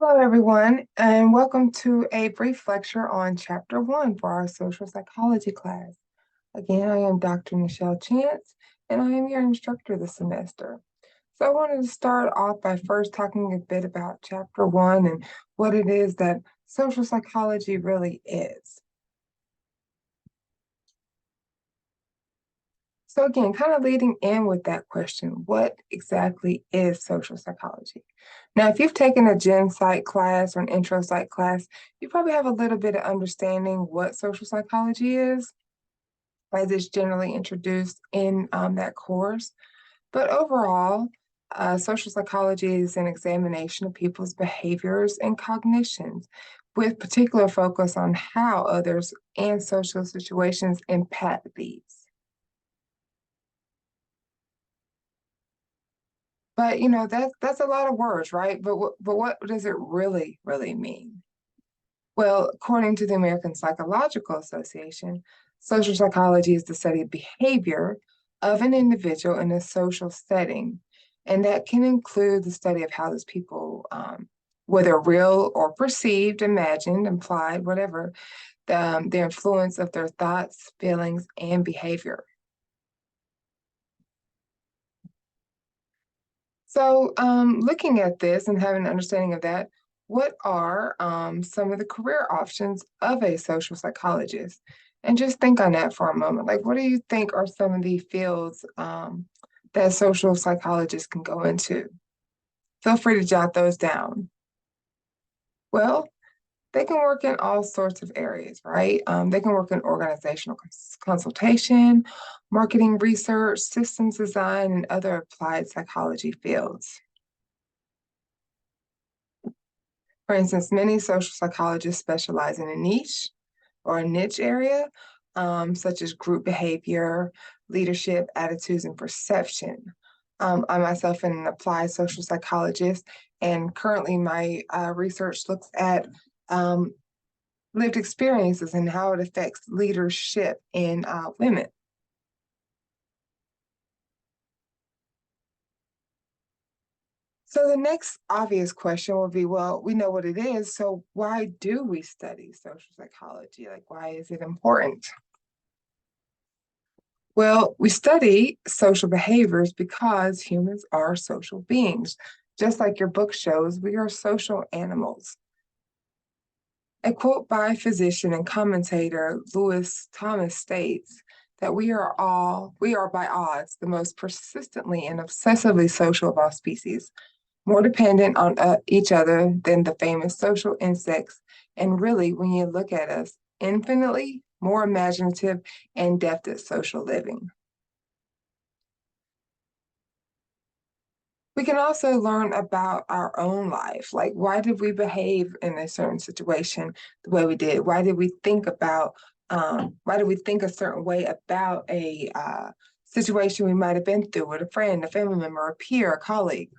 Hello, everyone, and welcome to a brief lecture on Chapter 1 for our social psychology class. Again, I am Dr. Michelle Chance, and I am your instructor this semester. So I wanted to start off by first talking a bit about Chapter 1 and what it is that social psychology really is. So again, kind of leading in with that question, what exactly is social psychology? Now, if you've taken a gen psych class or an intro psych class, you probably have a little bit of understanding what social psychology is, as it's generally introduced in that course. But overall, social psychology is an examination of people's behaviors and cognitions, with particular focus on how others and social situations impact these. But that's a lot of words, right? But what does it really mean? Well, according to the American Psychological Association, social psychology is the study of behavior of an individual in a social setting, and that can include the study of how those people, whether real or perceived, imagined, implied, whatever, the influence of their thoughts, feelings, and behavior. So, looking at this and having an understanding of that, what are some of the career options of a social psychologist? And just think on that for a moment. Like, what do you think are some of the fields that social psychologists can go into? Feel free to jot those down. Well, they can work in all sorts of areas, right? They can work in organizational consultation, marketing research, systems design, and other applied psychology fields. For instance, many social psychologists specialize in a niche or a niche area, such as group behavior, leadership, attitudes, and perception. I myself am an applied social psychologist, and currently my research looks at um, lived experiences and how it affects leadership in women. So the next obvious question will be, well, we know what it is, so why do we study social psychology? Like, why is it important? Well, we study social behaviors because humans are social beings. Just like your book shows, we are social animals. A quote by physician and commentator Lewis Thomas states that we are by odds the most persistently and obsessively social of all species, more dependent on each other than the famous social insects, and really, when you look at us, infinitely more imaginative and depth at social living. We can also learn about our own life. Like, why did we behave in a certain situation the way we did? Why did we think a certain way about a situation we might have been through with a friend, a family member, a peer, a colleague?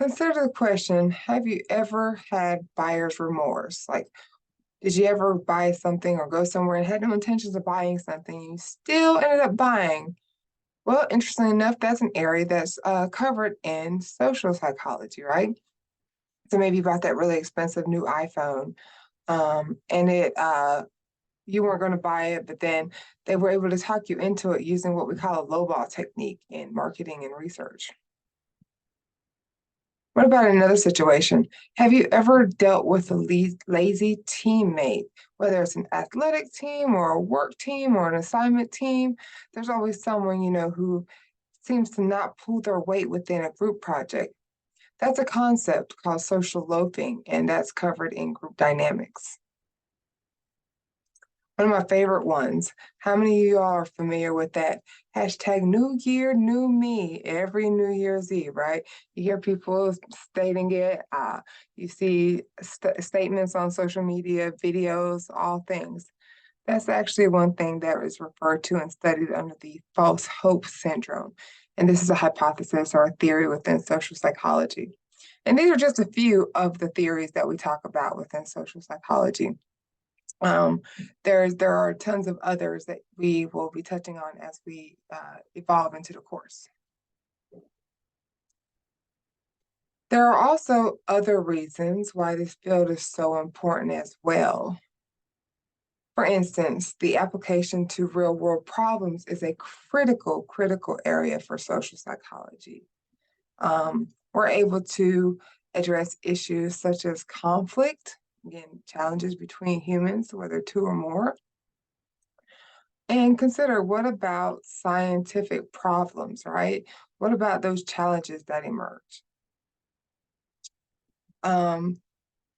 Consider the question, have you ever had buyer's remorse? Like, did you ever buy something or go somewhere and had no intentions of buying something, and you still ended up buying? Well, interestingly enough, that's an area that's covered in social psychology, right? So maybe you bought that really expensive new iPhone, and it you weren't going to buy it, but then they were able to talk you into it using what we call a lowball technique in marketing and research. What about another situation? Have you ever dealt with a lazy teammate, whether it's an athletic team or a work team or an assignment team? There's always someone, who seems to not pull their weight within a group project. That's a concept called social loafing, and that's covered in group dynamics. One of my favorite ones. How many of you all are familiar with that? Hashtag New Year, New Me, every New Year's Eve, right? You hear people stating it. You see statements on social media, videos, all things. That's actually one thing that is referred to and studied under the false hope syndrome. And this is a hypothesis or a theory within social psychology. And these are just a few of the theories that we talk about within social psychology. Um, there are tons of others that we will be touching on as we evolve into the course. There are also other reasons why this field is so important as well. For instance, the application to real world problems is a critical area for social psychology. We're able to address issues such as conflict, again, challenges between humans, whether two or more, and consider what about scientific problems, right? What about those challenges that emerge? Um,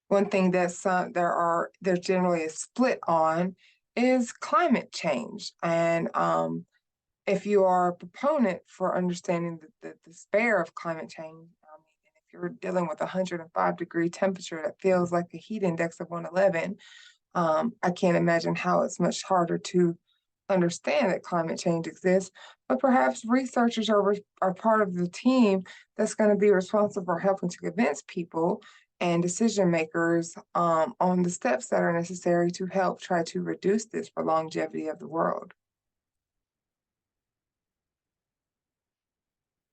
One thing that's there's generally a split on is climate change, and if you are a proponent for understanding the despair of climate change, I mean, and if you're dealing with a 105-degree temperature that feels like a heat index of 111, I can't imagine how it's much harder to understand that climate change exists. But perhaps researchers are part of the team that's going to be responsible for helping to convince people and decision makers on the steps that are necessary to help try to reduce this for longevity of the world.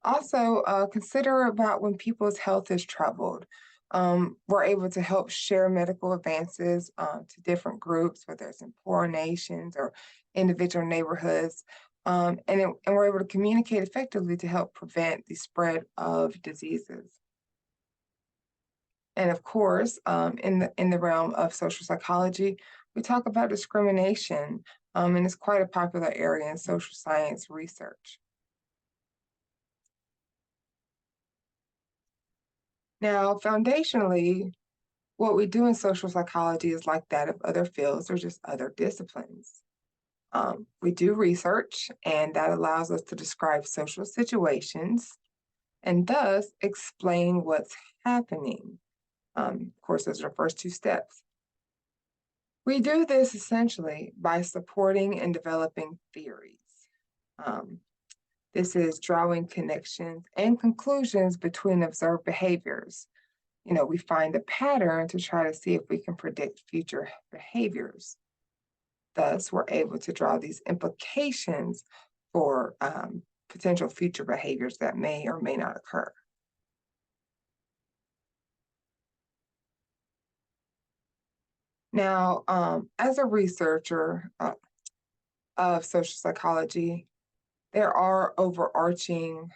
Also, consider about when people's health is troubled. We're able to help share medical advances to different groups, whether it's in poor nations or individual neighborhoods. And we're able to communicate effectively to help prevent the spread of diseases. And of course, in the realm of social psychology, we talk about discrimination, and it's quite a popular area in social science research. Now, foundationally, what we do in social psychology is like that of other fields or just other disciplines. We do research, and that allows us to describe social situations and thus explain what's happening. Of course, those are the first two steps. We do this essentially by supporting and developing theories. Um, this is drawing connections and conclusions between observed behaviors. We find a pattern to try to see if we can predict future behaviors. Thus, we're able to draw these implications for potential future behaviors that may or may not occur. Now, as a researcher of social psychology, there are overarching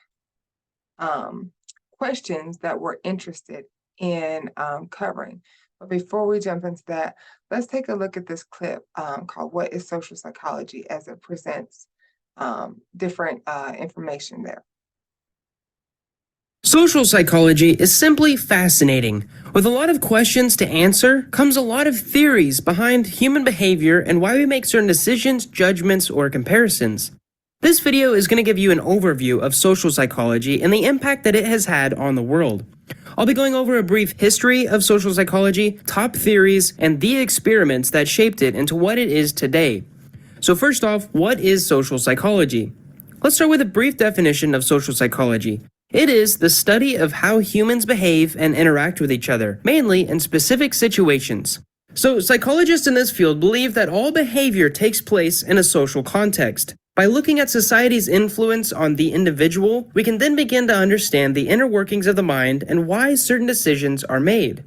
um, questions that we're interested in covering. But before we jump into that, let's take a look at this clip called What is Social Psychology as it presents different information there. Social psychology is simply fascinating. With a lot of questions to answer comes a lot of theories behind human behavior and why we make certain decisions, judgments, or comparisons. This video is going to give you an overview of social psychology and the impact that it has had on the world. I'll be going over a brief history of social psychology, top theories, and the experiments that shaped it into what it is today. So first off, what is social psychology? Let's start with a brief definition of social psychology. It is the study of how humans behave and interact with each other, mainly in specific situations. So psychologists in this field believe that all behavior takes place in a social context. By looking at society's influence on the individual, we can then begin to understand the inner workings of the mind and why certain decisions are made.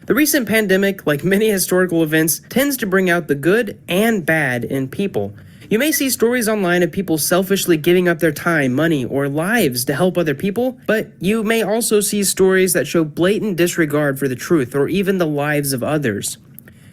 The recent pandemic, like many historical events, tends to bring out the good and bad in people. You may see stories online of people selfishly giving up their time, money, or lives to help other people, but you may also see stories that show blatant disregard for the truth or even the lives of others.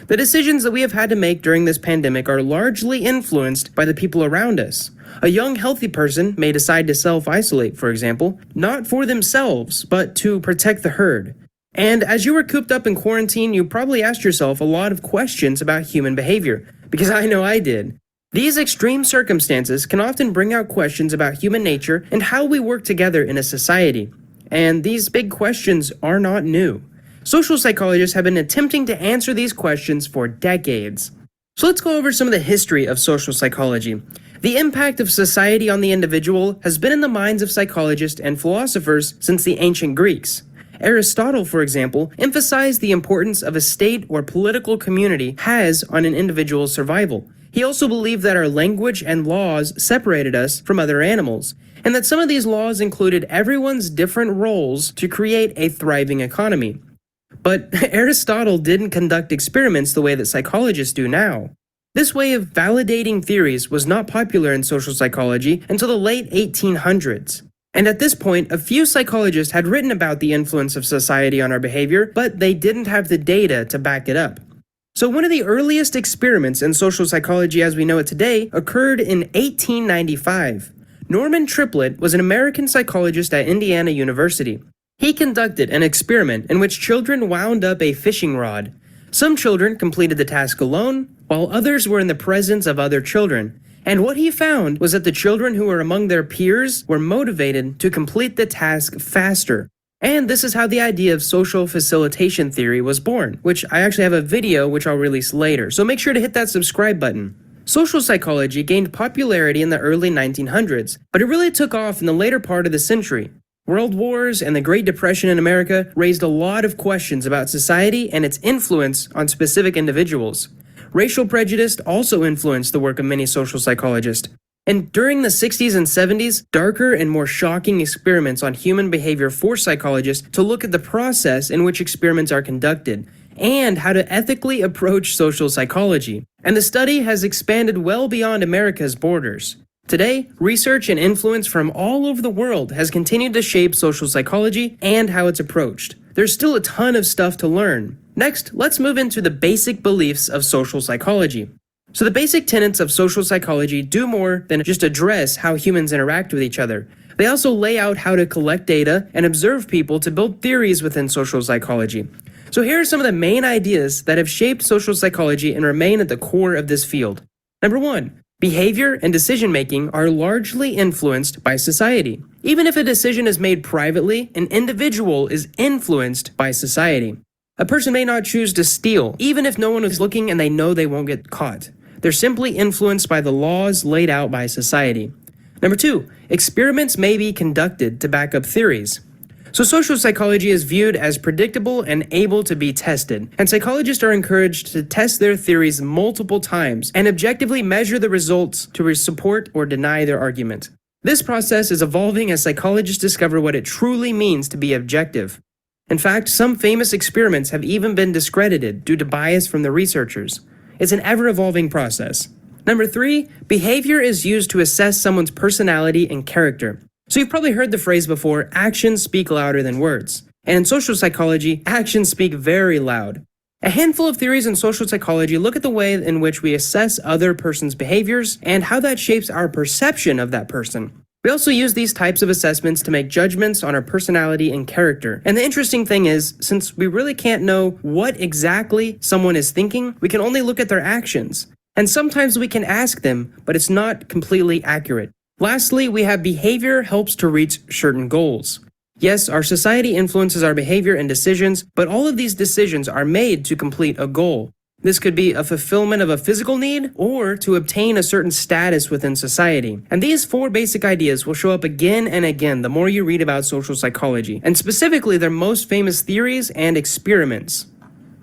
The decisions that we have had to make during this pandemic are largely influenced by the people around us. A young, healthy person may decide to self-isolate, for example, not for themselves, but to protect the herd. And as you were cooped up in quarantine, you probably asked yourself a lot of questions about human behavior, because I know I did. These extreme circumstances can often bring out questions about human nature and how we work together in a society. And these big questions are not new. Social psychologists have been attempting to answer these questions for decades. So let's go over some of the history of social psychology. The impact of society on the individual has been in the minds of psychologists and philosophers since the ancient Greeks. Aristotle, for example, emphasized the importance of a state or political community has on an individual's survival. He also believed that our language and laws separated us from other animals, and that some of these laws included everyone's different roles to create a thriving economy. But Aristotle didn't conduct experiments the way that psychologists do now. This way of validating theories was not popular in social psychology until the late 1800s. And at this point, a few psychologists had written about the influence of society on our behavior, but they didn't have the data to back it up. So one of the earliest experiments in social psychology as we know it today occurred in 1895. Norman Triplett was an American psychologist at Indiana University. He conducted an experiment in which children wound up a fishing rod. Some children completed the task alone, while others were in the presence of other children. And what he found was that the children who were among their peers were motivated to complete the task faster. And this is how the idea of social facilitation theory was born, which I actually have a video which I'll release later, so make sure to hit that subscribe button. Social psychology gained popularity in the early 1900s, but it really took off in the later part of the century. World Wars and the Great Depression in America raised a lot of questions about society and its influence on specific individuals. Racial prejudice also influenced the work of many social psychologists. And during the 60s and 70s, darker and more shocking experiments on human behavior forced psychologists to look at the process in which experiments are conducted and how to ethically approach social psychology. And the study has expanded well beyond America's borders. Today, research and influence from all over the world has continued to shape social psychology and how it's approached. There's still a ton of stuff to learn. Next, let's move into the basic beliefs of social psychology. So the basic tenets of social psychology do more than just address how humans interact with each other. They also lay out how to collect data and observe people to build theories within social psychology. So here are some of the main ideas that have shaped social psychology and remain at the core of this field. Number 1. Behavior and decision-making are largely influenced by society. Even if a decision is made privately, an individual is influenced by society. A person may not choose to steal, even if no one is looking and they know they won't get caught. They're simply influenced by the laws laid out by society. Number 2, experiments may be conducted to back up theories. So social psychology is viewed as predictable and able to be tested, and psychologists are encouraged to test their theories multiple times and objectively measure the results to support or deny their argument. This process is evolving as psychologists discover what it truly means to be objective. In fact, some famous experiments have even been discredited due to bias from the researchers. It's an ever-evolving process. Number 3, behavior is used to assess someone's personality and character. So you've probably heard the phrase before, actions speak louder than words. And in social psychology, actions speak very loud. A handful of theories in social psychology look at the way in which we assess other person's behaviors and how that shapes our perception of that person. We also use these types of assessments to make judgments on our personality and character. And the interesting thing is, since we really can't know what exactly someone is thinking, we can only look at their actions. And sometimes we can ask them, but it's not completely accurate. Lastly, we have behavior helps to reach certain goals. Yes, our society influences our behavior and decisions, but all of these decisions are made to complete a goal. This could be a fulfillment of a physical need or to obtain a certain status within society. And these 4 basic ideas will show up again and again the more you read about social psychology, and specifically their most famous theories and experiments.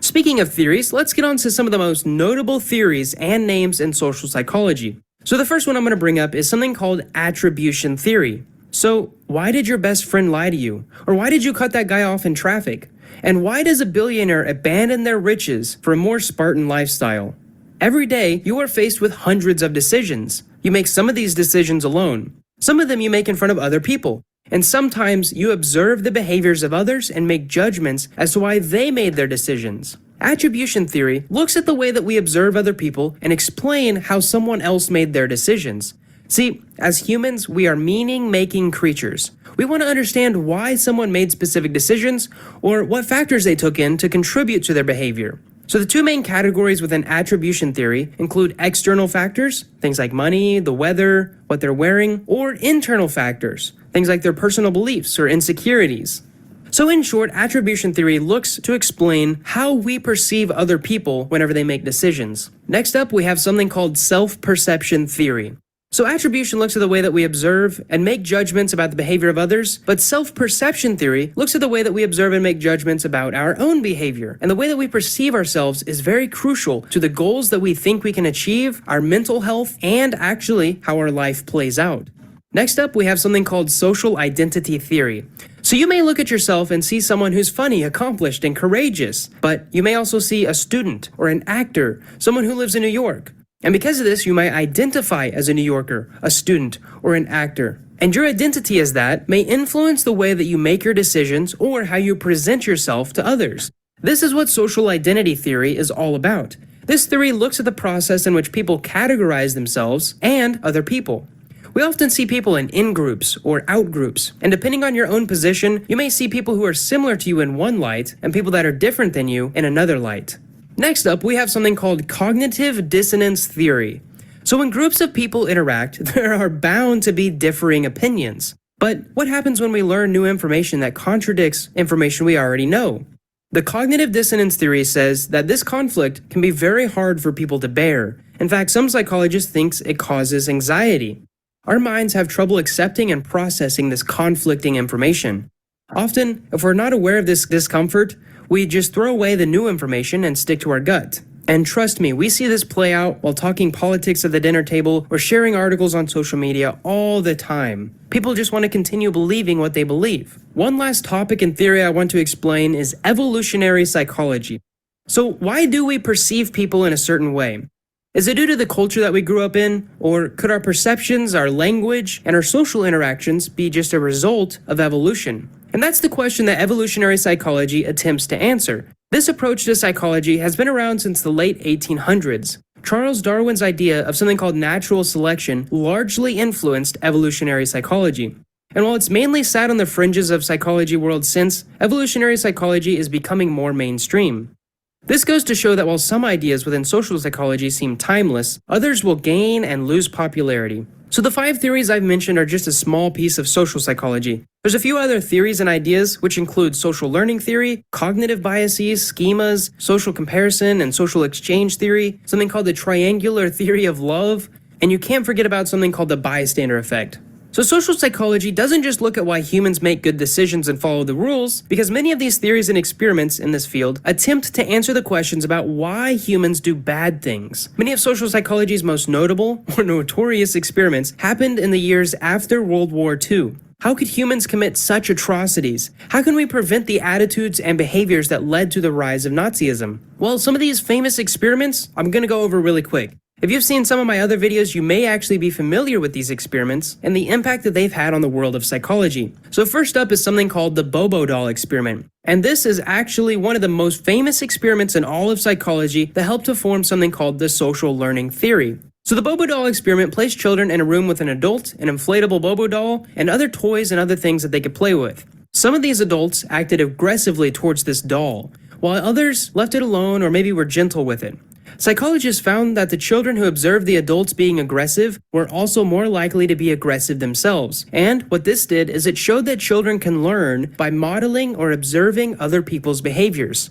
Speaking of theories, let's get on to some of the most notable theories and names in social psychology. So the first one I'm going to bring up is something called attribution theory. So why did your best friend lie to you? Or why did you cut that guy off in traffic? And why does a billionaire abandon their riches for a more Spartan lifestyle? Every day, you are faced with hundreds of decisions. You make some of these decisions alone. Some of them you make in front of other people. And sometimes you observe the behaviors of others and make judgments as to why they made their decisions. Attribution theory looks at the way that we observe other people and explain how someone else made their decisions. See, as humans, we are meaning-making creatures. We want to understand why someone made specific decisions or what factors they took in to contribute to their behavior. So the 2 main categories within attribution theory include external factors, things like money, the weather, what they're wearing, or internal factors, things like their personal beliefs or insecurities. So in short, attribution theory looks to explain how we perceive other people whenever they make decisions. Next up, we have something called self-perception theory. So attribution looks at the way that we observe and make judgments about the behavior of others, but self-perception theory looks at the way that we observe and make judgments about our own behavior. And the way that we perceive ourselves is very crucial to the goals that we think we can achieve, our mental health, and actually how our life plays out. Next up, we have something called social identity theory. So you may look at yourself and see someone who's funny, accomplished, and courageous, but you may also see a student or an actor, someone who lives in New York. And because of this, you might identify as a New Yorker, a student, or an actor. And your identity as that may influence the way that you make your decisions or how you present yourself to others. This is what social identity theory is all about. This theory looks at the process in which people categorize themselves and other people. We often see people in in-groups or out-groups, and depending on your own position, you may see people who are similar to you in one light and people that are different than you in another light. Next up, we have something called cognitive dissonance theory. So when groups of people interact, there are bound to be differing opinions. But what happens when we learn new information that contradicts information we already know? The cognitive dissonance theory says that this conflict can be very hard for people to bear. In fact, some psychologists think it causes anxiety. Our minds have trouble accepting and processing this conflicting information. Often, if we're not aware of this discomfort, we just throw away the new information and stick to our gut. And trust me, we see this play out while talking politics at the dinner table or sharing articles on social media all the time. People just want to continue believing what they believe. One last topic and theory I want to explain is evolutionary psychology. So why do we perceive people in a certain way? Is it due to the culture that we grew up in? Or could our perceptions, our language, and our social interactions be just a result of evolution? And that's the question that evolutionary psychology attempts to answer. This approach to psychology has been around since the late 1800s. Charles Darwin's idea of something called natural selection largely influenced evolutionary psychology. And while it's mainly sat on the fringes of psychology world since, evolutionary psychology is becoming more mainstream. This goes to show that while some ideas within social psychology seem timeless, others will gain and lose popularity. So the 5 theories I've mentioned are just a small piece of social psychology. There's a few other theories and ideas, which include social learning theory, cognitive biases, schemas, social comparison, and social exchange theory, something called the triangular theory of love, and you can't forget about something called the bystander effect. So social psychology doesn't just look at why humans make good decisions and follow the rules, because many of these theories and experiments in this field attempt to answer the questions about why humans do bad things. Many of social psychology's most notable or notorious experiments happened in the years after World War II. How could humans commit such atrocities? How can we prevent the attitudes and behaviors that led to the rise of Nazism? Well, some of these famous experiments I'm going to go over really quick. If you've seen some of my other videos, you may actually be familiar with these experiments and the impact that they've had on the world of psychology. So first up is something called the Bobo doll experiment. And this is actually one of the most famous experiments in all of psychology that helped to form something called the social learning theory. So the Bobo doll experiment placed children in a room with an adult, an inflatable Bobo doll, and other toys and other things that they could play with. Some of these adults acted aggressively towards this doll, while others left it alone or maybe were gentle with it. Psychologists found that the children who observed the adults being aggressive were also more likely to be aggressive themselves. And what this did is it showed that children can learn by modeling or observing other people's behaviors.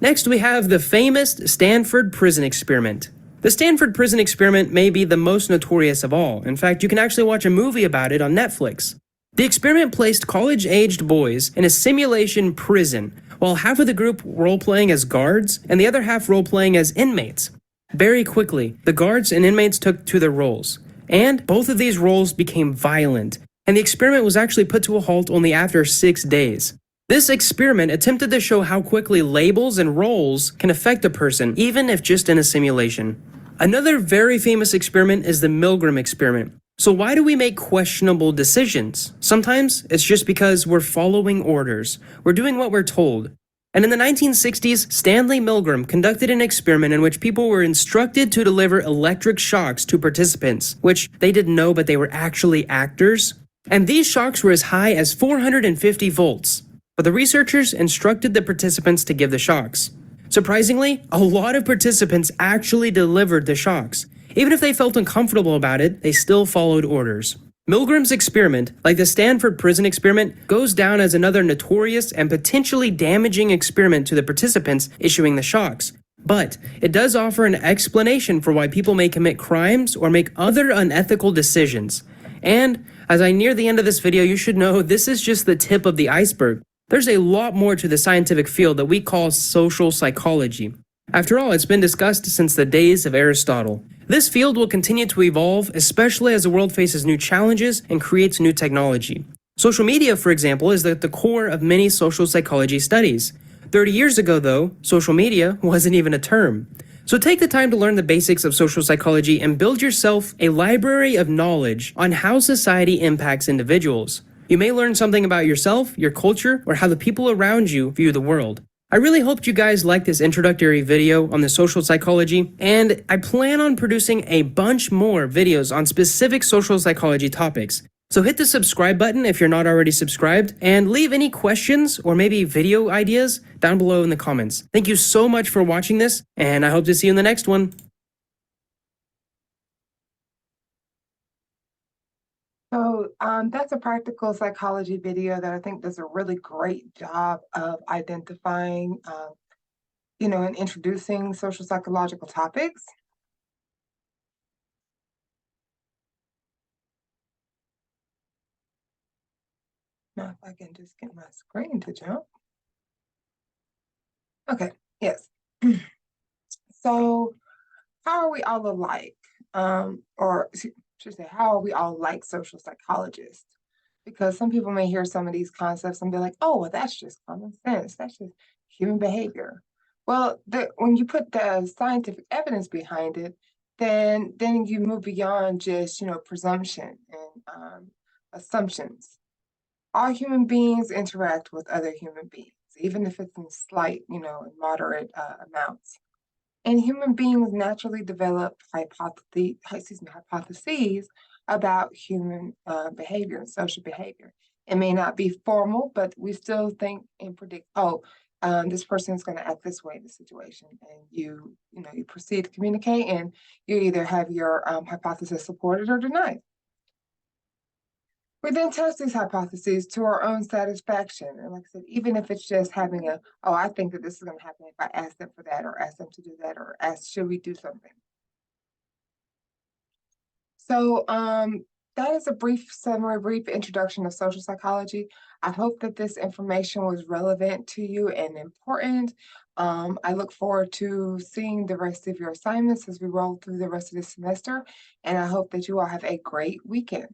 Next, we have the famous Stanford prison experiment. The Stanford prison experiment may be the most notorious of all. In fact, you can actually watch a movie about it on Netflix. The experiment placed college-aged boys in a simulation prison, while half of the group role-playing as guards and the other half role-playing as inmates. Very quickly, the guards and inmates took to their roles, and both of these roles became violent, and the experiment was actually put to a halt only after 6 days. This experiment attempted to show how quickly labels and roles can affect a person, even if just in a simulation. Another very famous experiment is the Milgram experiment. So why do we make questionable decisions? Sometimes it's just because we're following orders. We're doing what we're told. And in the 1960s, Stanley Milgram conducted an experiment in which people were instructed to deliver electric shocks to participants, which they didn't know but they were actually actors. And these shocks were as high as 450 volts. But the researchers instructed the participants to give the shocks. Surprisingly, a lot of participants actually delivered the shocks. Even if they felt uncomfortable about it, they still followed orders. Milgram's experiment, like the Stanford prison experiment, goes down as another notorious and potentially damaging experiment to the participants issuing the shocks. But it does offer an explanation for why people may commit crimes or make other unethical decisions. And as I near the end of this video, you should know this is just the tip of the iceberg. There's a lot more to the scientific field that we call social psychology. After all, it's been discussed since the days of Aristotle. This field will continue to evolve, especially as the world faces new challenges and creates new technology. Social media, for example, is at the core of many social psychology studies. 30 years ago, though, social media wasn't even a term. So take the time to learn the basics of social psychology and build yourself a library of knowledge on how society impacts individuals. You may learn something about yourself, your culture, or how the people around you view the world. I really hoped you guys liked this introductory video on the social psychology, and I plan on producing a bunch more videos on specific social psychology topics. So hit the subscribe button if you're not already subscribed, and leave any questions or maybe video ideas down below in the comments. Thank you so much for watching this, and I hope to see you in the next one. So that's a practical psychology video that I think does a really great job of identifying, and introducing social psychological topics. Now, if I can just get my screen to jump. Okay, yes. So how are we all alike? Or should say, how are we all like social psychologists? Because some people may hear some of these concepts and be like, oh, well, that's just common sense. That's just human behavior. Well, when you put the scientific evidence behind it, then you move beyond just, presumption and assumptions. All human beings interact with other human beings, even if it's in slight, and moderate amounts. And human beings naturally develop hypotheses about human behavior and social behavior. It may not be formal, but we still think and predict, this person is going to act this way in this situation. And you proceed to communicate, and you either have your hypothesis supported or denied. We then test these hypotheses to our own satisfaction. And like I said, even if it's just having I think that this is going to happen if I ask them for that or ask them to do that or ask, should we do something? So that is a brief summary, brief introduction of social psychology. I hope that this information was relevant to you and important. I look forward to seeing the rest of your assignments as we roll through the rest of the semester. And I hope that you all have a great weekend.